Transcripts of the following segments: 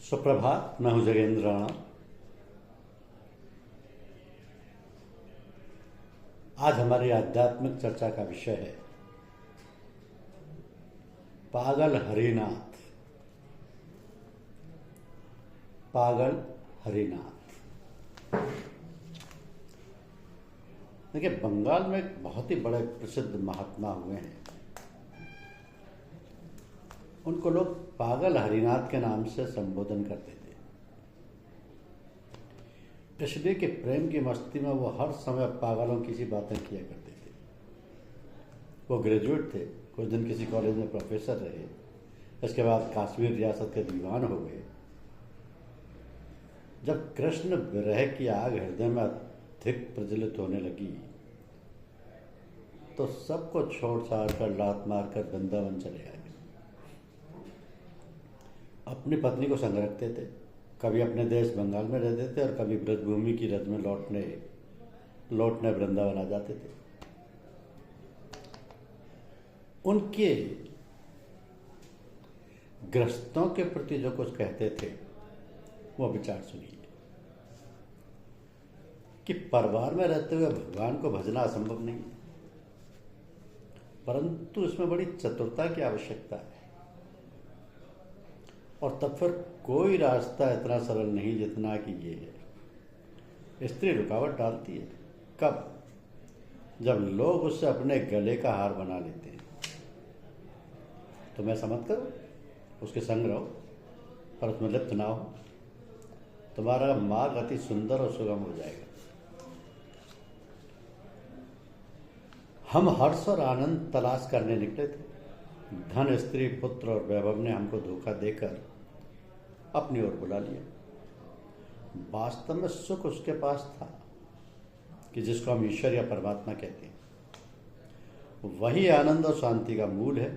सुप्रभात। मैं हूं जगेंद्र राणा। आज हमारी आध्यात्मिक चर्चा का विषय है पागल हरिनाथ। पागल हरिनाथ। देखिए, बंगाल में एक बहुत ही बड़े प्रसिद्ध महात्मा हुए हैं। उनको लोग पागल हरिनाथ के नाम से संबोधन करते थे, इसलिए कि प्रेम की मस्ती में वो हर समय पागलों की सी बातें किया करते थे। वो ग्रेजुएट थे, कुछ दिन किसी कॉलेज में प्रोफेसर रहे, इसके बाद कश्मीर रियासत के दीवान हो गए। जब कृष्ण विरह की आग हृदय में अधिक प्रज्वलित होने लगी तो सबको छोड़ छाड़ कर लात मारकर वृंदावन चले आए। अपनी पत्नी को संग रखते थे, कभी अपने देश बंगाल में रहते थे और कभी ब्रजभूमि की रज में लौटने वृंदावन आ जाते थे। उनके गृहस्थों के प्रति जो कुछ कहते थे वो विचार सुनिए कि परिवार में रहते हुए भगवान को भजना असंभव नहीं है, परंतु इसमें बड़ी चतुरता की आवश्यकता है। और तब फिर कोई रास्ता इतना सरल नहीं जितना कि ये है। स्त्री रुकावट डालती है कब? जब लोग उससे अपने गले का हार बना लेते हैं। तो मैं समझ करो, उसके संग रहो पर उसमें लिप्त ना हो, तुम्हारा मार्ग अति सुंदर और सुगम हो जाएगा। हम हर्ष और आनंद तलाश करने निकले थे। धन, स्त्री, पुत्र और वैभव ने हमको धोखा देकर अपनी ओर बुला लिया। वास्तव में सुख उसके पास था कि जिसको हम ईश्वर या परमात्मा कहते हैं। वही आनंद और शांति का मूल है।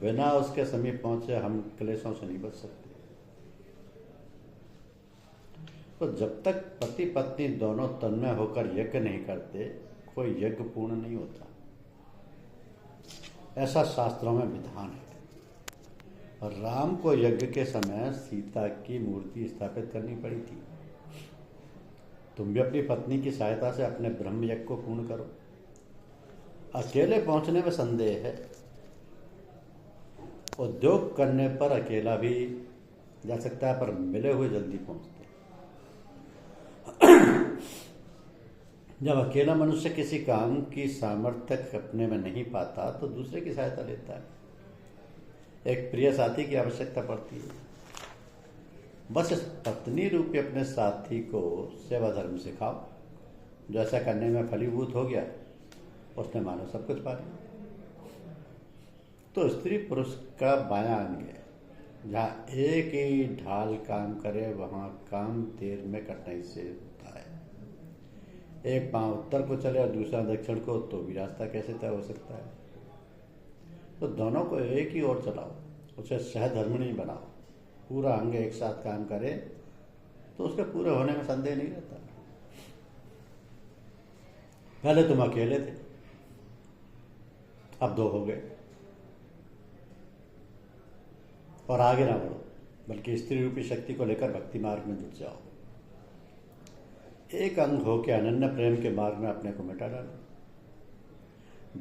बिना उसके समीप पहुंचे हम क्लेशों से नहीं बच सकते। तो जब तक पति पत्नी दोनों तन्मय होकर यज्ञ नहीं करते, कोई यज्ञ पूर्ण नहीं होता। ऐसा शास्त्रों में विधान है। और राम को यज्ञ के समय सीता की मूर्ति स्थापित करनी पड़ी थी। तुम भी अपनी पत्नी की सहायता से अपने ब्रह्म यज्ञ को पूर्ण करो। अकेले पहुंचने में संदेह है। उद्योग करने पर अकेला भी जा सकता है, पर मिले हुए जल्दी पहुंचते। जब अकेला मनुष्य किसी काम की सामर्थ्य अपने में नहीं पाता तो दूसरे की सहायता लेता है। एक प्रिय साथी की आवश्यकता पड़ती है। बस इस पत्नी रूपी अपने साथी को सेवा धर्म सिखाओ। जो ऐसा करने में फलीभूत हो गया, उसने मानो सब कुछ पा लिया। तो स्त्री पुरुष का बायां अंग है। जहाँ एक ही ढाल काम करे वहाँ काम देर में कठिनाई से होता है। एक पांव उत्तर को चले और दूसरा दक्षिण को, तो भी रास्ता कैसे तय हो सकता है? तो दोनों को एक ही ओर चलाओ, उसे सहधर्मिणी बनाओ। पूरा अंग एक साथ काम करे तो उसके पूरे होने में संदेह नहीं रहता। पहले तुम अकेले थे, अब दो हो गए। और आगे ना बढ़ो, बल्कि स्त्री रूपी शक्ति को लेकर भक्ति मार्ग में जुट जाओ। एक अंग हो के अनन्य प्रेम के मार्ग में अपने को मिटा डालो।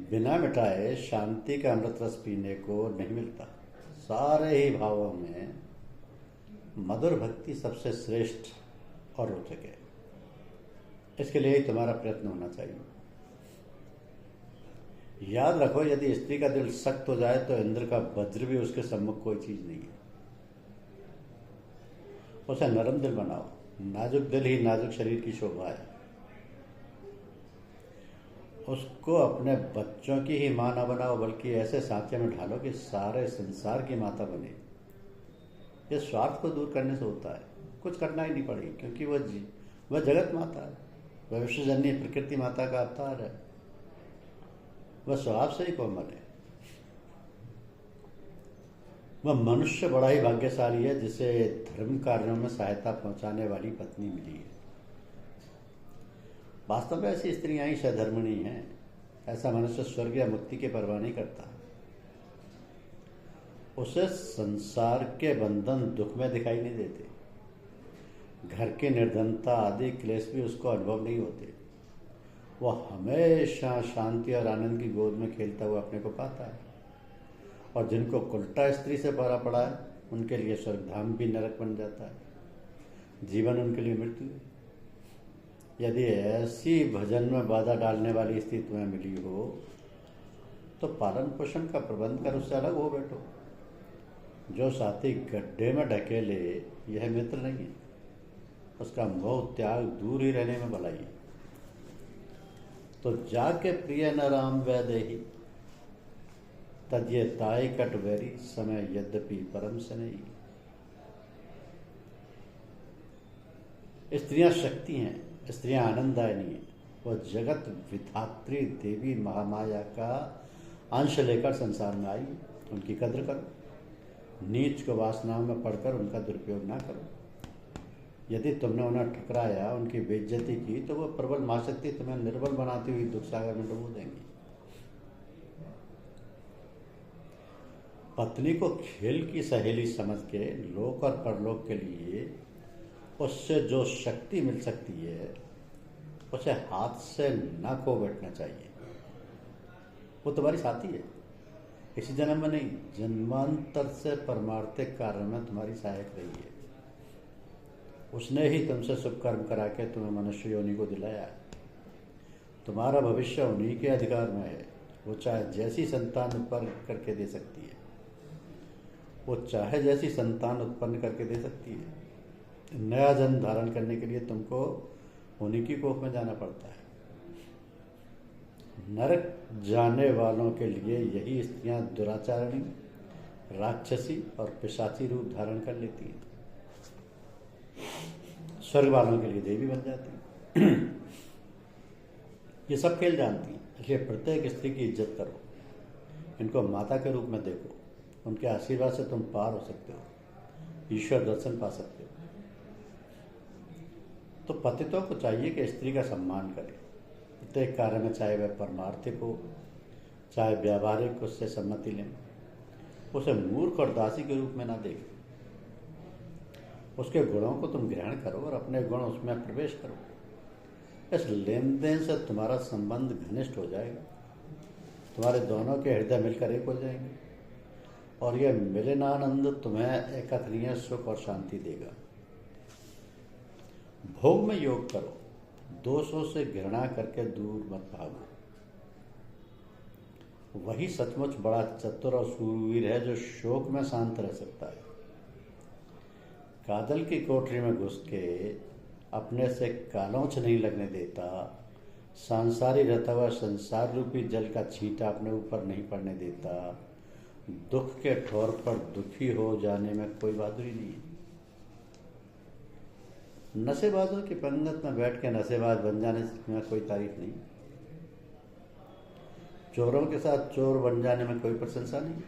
बिना मिटाए शांति का अमृत रस पीने को नहीं मिलता। सारे ही भावों में मधुर भक्ति सबसे श्रेष्ठ और रोचक है। इसके लिए ही तुम्हारा प्रयत्न होना चाहिए। याद रखो, यदि स्त्री का दिल सख्त हो जाए तो इंद्र का वज्र भी उसके सम्मुख कोई चीज नहीं है। उसे नरम दिल बनाओ। नाजुक दिल ही नाजुक शरीर की शोभा है। उसको अपने बच्चों की ही मां न बनाओ, बल्कि ऐसे सांचे में ढालो कि सारे संसार की माता बने। ये स्वार्थ को दूर करने से होता है। कुछ करना ही नहीं पड़ेगी, क्योंकि वह जगत माता है। वह विश्वजननी प्रकृति माता का अवतार है। वह स्वभाव से ही कोमल है। वह मनुष्य बड़ा ही भाग्यशाली है जिसे धर्म कार्यों में सहायता पहुंचाने वाली पत्नी मिली है। वास्तव में ऐसी स्त्रियां ही सधर्मिणी हैं। ऐसा मनुष्य स्वर्ग या मुक्ति की परवाह नहीं करता। उसे संसार के बंधन दुख में दिखाई नहीं देते। घर की निर्धनता आदि क्लेश भी उसको अनुभव नहीं होते। वह हमेशा शांति और आनंद की गोद में खेलता हुआ अपने को पाता है। और जिनको उल्टा स्त्री से भरा पड़ा है उनके लिए स्वर्गधाम भी नरक बन जाता है, जीवन उनके लिए मृत्यु है। यदि ऐसी भजन में बाधा डालने वाली स्थिति तुम्हें मिली हो तो पालन पोषण का प्रबंध कर उससे अलग हो बैठो। जो साथी गड्ढे में ढकेले यह मित्र नहीं है, उसका मोह त्याग दूर ही रहने में भलाई है। तो जाके प्रिय न राम वैदेही तज्ये ताई कट वैरी समय यद्यपि परम से नहीं। स्त्रियां शक्ति हैं, स्त्रियां आनंददायिनी हैं। वह जगत विधात्री देवी महामाया का अंश लेकर संसार में आई। उनकी कद्र करो, नीच को वासनाओं में पढ़कर उनका दुरुपयोग ना करो। यदि तुमने उन्हें ठुकराया, उनकी बेइज्जती की, तो वह प्रबल महाशक्ति तुम्हें निर्बल बनाती हुई दुख सागर में डुबो देंगी। पत्नी को खेल की सहेली समझ के लोक और परलोक के लिए उससे जो शक्ति मिल सकती है उसे हाथ से न खो बैठना चाहिए। वो तुम्हारी साथी है, इसी जन्म में नहीं, जन्मांतर से परमार्थिक कार्य में तुम्हारी सहायक रही है। उसने ही तुमसे शुभ कर्म करा के तुम्हें मनुष्य योनि को दिलाया। तुम्हारा भविष्य उन्हीं के अधिकार में है। वो चाहे जैसी संतान उत्पन्न करके दे सकती है, वो चाहे जैसी संतान उत्पन्न करके दे सकती है। नया जन्म धारण करने के लिए तुमको उन्हीं की कोख में जाना पड़ता है। नरक जाने वालों के लिए यही स्त्रियां दुराचारणी, राक्षसी और पिशाची रूप धारण कर लेती हैं। स्वर्ग वालों के लिए देवी बन जाती हैं। ये सब खेल जानती हैं, इसलिए प्रत्येक स्त्री की इज्जत करो, इनको माता के रूप में देखो। उनके आशीर्वाद से तुम पार हो सकते हो, ईश्वर दर्शन पा सकते हो। तो पतितों को चाहिए कि स्त्री का सम्मान करें प्रत्येक कार्य में, चाहे वह परमार्थिक हो चाहे व्यावहारिक, उससे सम्मति लें। उसे मूर्ख और दासी के रूप में ना देखें। उसके गुणों को तुम ग्रहण करो और अपने गुण उसमें प्रवेश करो। इस लेन देन से तुम्हारा संबंध घनिष्ठ हो जाएगा, तुम्हारे दोनों के हृदय मिलकर एक हो जाएंगे और यह मिलनानंद तुम्हें एकत्रीय सुख और शांति देगा। भोग में योग करो, दोषों से घृणा करके दूर मत भागो। वही सचमुच बड़ा चतुर और शूरवीर है जो शोक में शांत रह सकता है। कादल की कोठरी में घुस के अपने से कालोंच नहीं लगने देता, सांसारी रहता हुआ संसार रूपी जल का छींटा अपने ऊपर नहीं पड़ने देता, दुख के ठोर पर दुखी हो जाने में कोई बहादुरी नहीं है। नशेबाजों की पंगत में बैठ के नशेबाज बन जाने में कोई तारीफ नहीं। चोरों के साथ चोर बन जाने में कोई प्रशंसा नहीं।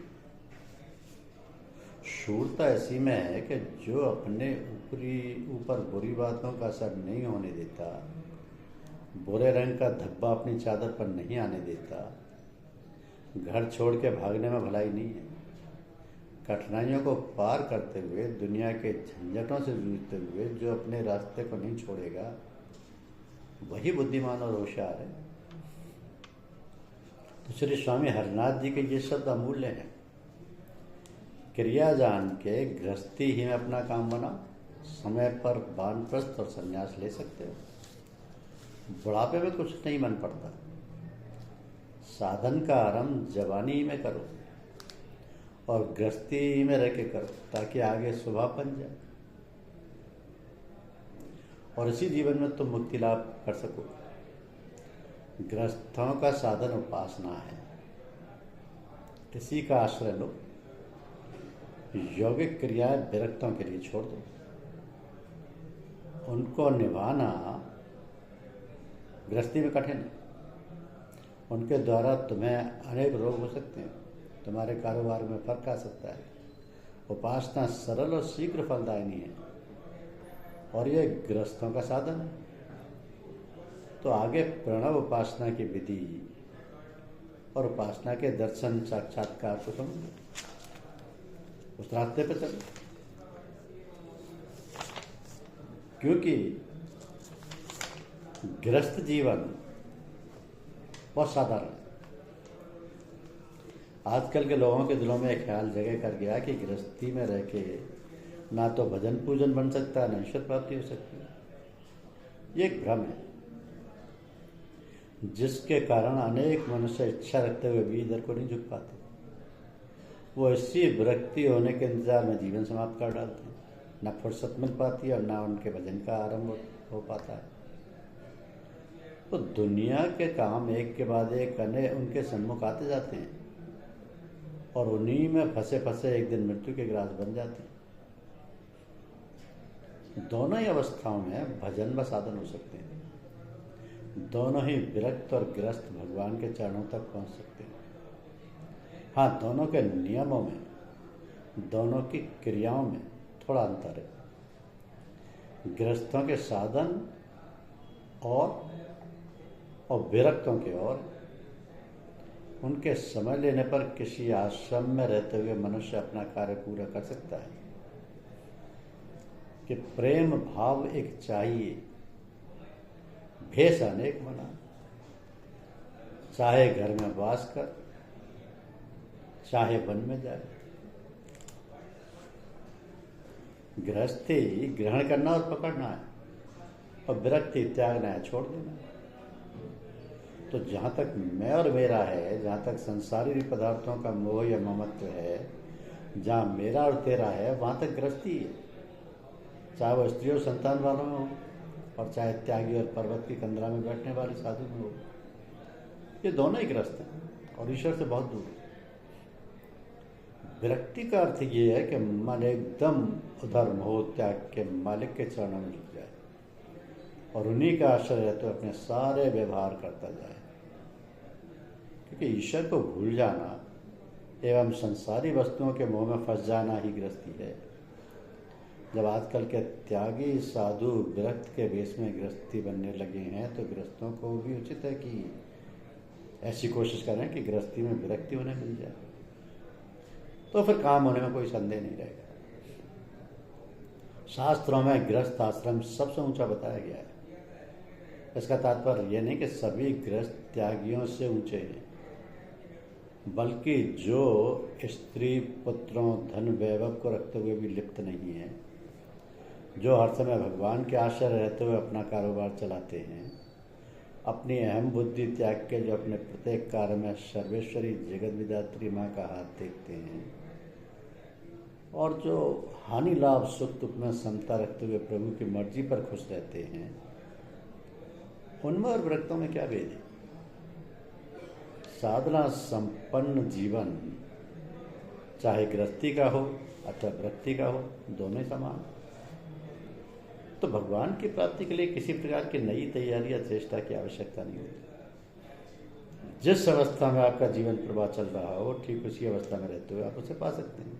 शूरता ऐसी में है कि जो अपने ऊपर बुरी बातों का असर नहीं होने देता, बुरे रंग का धब्बा अपनी चादर पर नहीं आने देता, घर छोड़ के भागने में भलाई नहीं है। कठिनाइयों को पार करते हुए, दुनिया के झंझटों से जूझते हुए जो अपने रास्ते को नहीं छोड़ेगा, वही बुद्धिमान और होशियार है। तो श्री स्वामी हरनाथ जी के ये शब्द अमूल्य हैं। क्रिया जान के गृहस्थी ही में अपना काम बना, समय पर वानप्रस्थ और संन्यास ले सकते हो। बुढ़ापे में कुछ नहीं बन पड़ता। साधन का आरंभ जवानी में करो और गृहस्थी में रह के करो, ताकि आगे स्वभाव बन जाए और इसी जीवन में तुम मुक्ति लाभ कर सको। गृहस्थों का साधन उपासना है, इसी का आश्रय लो। यौगिक क्रियाएं विरक्तों के लिए छोड़ दो, उनको निभाना गृहस्थी में कठिन है। उनके द्वारा तुम्हें अनेक रोग हो सकते हैं, तुम्हारे कारोबार में फर्क आ सकता है। उपासना सरल और शीघ्र फलदायिनी है और यह गृहस्थों का साधन है। तो आगे प्रणव उपासना की विधि और उपासना के दर्शन साक्षात्कार को समझो, उस रास्ते पर चलो। क्योंकि गृहस्थ जीवन बहुत साधारण है। आजकल के लोगों के दिलों में एक ख्याल जगह कर गया कि गृहस्थी में रह के ना तो भजन पूजन बन सकता है, ना ईश्वर प्राप्ति हो सकती है। ये एक भ्रम है, जिसके कारण अनेक मनुष्य इच्छा रखते हुए भी इधर को नहीं झुक पाते। वो ऐसी विरक्ति होने के इंतजार में जीवन समाप्त कर डालते हैं। ना फुर्सत मिल पाती है और ना उनके भजन का आरंभ हो पाता है। तो दुनिया के काम एक के बाद एक उनके सम्मुख आते जाते हैं और उन्हीं में फंसे फंसे एक दिन मृत्यु के ग्रास बन जाते हैं। दोनों ही अवस्थाओं में भजन व साधन हो सकते हैं। दोनों ही विरक्त और गृहस्थ भगवान के चरणों तक पहुंच सकते हैं। हाँ, दोनों के नियमों में, दोनों की क्रियाओं में थोड़ा अंतर है। गृहस्थों के साधन और विरक्तों के और उनके समय लेने पर किसी आश्रम में रहते हुए मनुष्य अपना कार्य पूरा कर सकता है। कि प्रेम भाव एक चाहिए, भेष अनेक मना। चाहे घर में वास कर, चाहे वन में जाए। गृहस्थी ग्रहण करना और पकड़ना है, और विरक्ति त्यागना है, छोड़ देना है। तो जहाँ तक मैं और मेरा है, जहाँ तक संसारी पदार्थों का मोह या ममत्व है, जहाँ मेरा और तेरा है, वहाँ तक गृहस्थी है। चाहे वो स्त्री और संतान वालों में हो, और चाहे त्यागी और पर्वत की कंदरा में बैठने वाले साधु में हो। ये दोनों ही गृहस्थ हैं और ईश्वर से बहुत दूर है। विरक्ति का अर्थ ये है कि मन एकदम उधर मोह त्याग के मालिक के चरणों में झुक जाए और उन्हीं का आश्रय है तो अपने सारे व्यवहार करता जाए। क्योंकि ईश्वर को भूल जाना एवं संसारी वस्तुओं के मोह में फंस जाना ही गृहस्थी है। जब आजकल के त्यागी साधु विरक्त के वेश में गृहस्थी बनने लगे हैं, तो गृहस्थों को भी उचित है कि ऐसी कोशिश करें कि गृहस्थी में विरक्ति उन्हें मिल जाए, तो फिर काम होने में कोई संदेह नहीं रहेगा। शास्त्रों में गृहस्थ आश्रम सबसे ऊंचा बताया गया है। इसका तात्पर्य यह नहीं कि सभी गृहस्थ त्यागियों से ऊंचे हैं, बल्कि जो स्त्री पुत्रों धन वैभव को रखते हुए भी लिप्त नहीं है, जो हर समय भगवान के आश्रय रहते हुए अपना कारोबार चलाते हैं, अपनी अहम बुद्धि त्याग के जो अपने प्रत्येक कार्य में सर्वेश्वरी जगत विधात्री माँ का हाथ देखते हैं, और जो हानि लाभ सुख दुख में समता रखते हुए प्रभु की मर्जी पर खुश रहते हैं, उनमें और विरक्तों में क्या भेद है। साधना संपन्न जीवन चाहे गृहस्थी का हो अथवा विरक्ति का हो, दोनों ही समान। तो भगवान की प्राप्ति के लिए किसी प्रकार की नई तैयारी या चेष्टा की आवश्यकता नहीं होती। जिस अवस्था में आपका जीवन प्रवाह चल रहा हो, ठीक उसी अवस्था में रहते हुए आप उसे पा सकते हैं।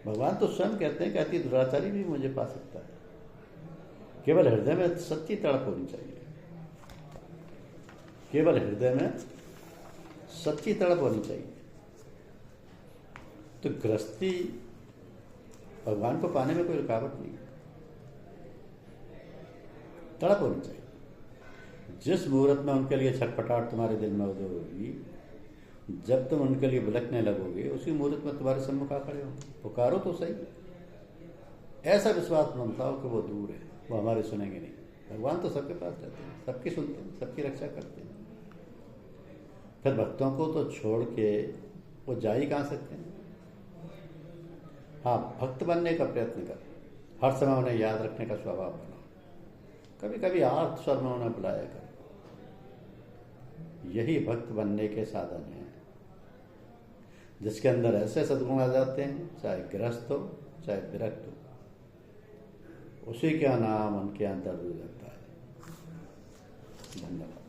भगवान तो स्वयं कहते हैं कि अति दुराचारी भी मुझे पा सकता है। केवल हृदय में सच्ची तड़प होनी चाहिए। केवल हृदय में सच्ची तड़प होनी चाहिए। तो गृहस्थी भगवान को पाने में कोई रुकावट नहीं, तड़प होनी चाहिए। जिस मुहूर्त में उनके लिए छटपटाहट तुम्हारे दिल में उदय होगी, जब तुम उनके लिए बिलखने लगोगे, उसी मुहूर्त में तुम्हारे सम्मुख आ खड़े होंगे। पुकारो तो सही। ऐसा विश्वास बनता हो कि वो दूर है, वो हमारे सुनेंगे नहीं। भगवान तो सबके पास रहते हैं, सबकी सुनते हैं, सबकी रक्षा करते हैं। फिर भक्तों को तो छोड़ के वो जा ही कहाँ सकते हैं। हाँ, भक्त बनने का प्रयत्न कर, हर समय उन्हें याद रखने का स्वभाव बनाओ, कभी कभी आर्त स्वर में उन्हें बुलाया कर। यही भक्त बनने के साधन हैं, जिसके अंदर ऐसे सद्गुण आ जाते हैं, चाहे गृहस्थ हो चाहे विरक्त हो, उसी का नाम उनके अंदर हो जाता है। धन्यवाद।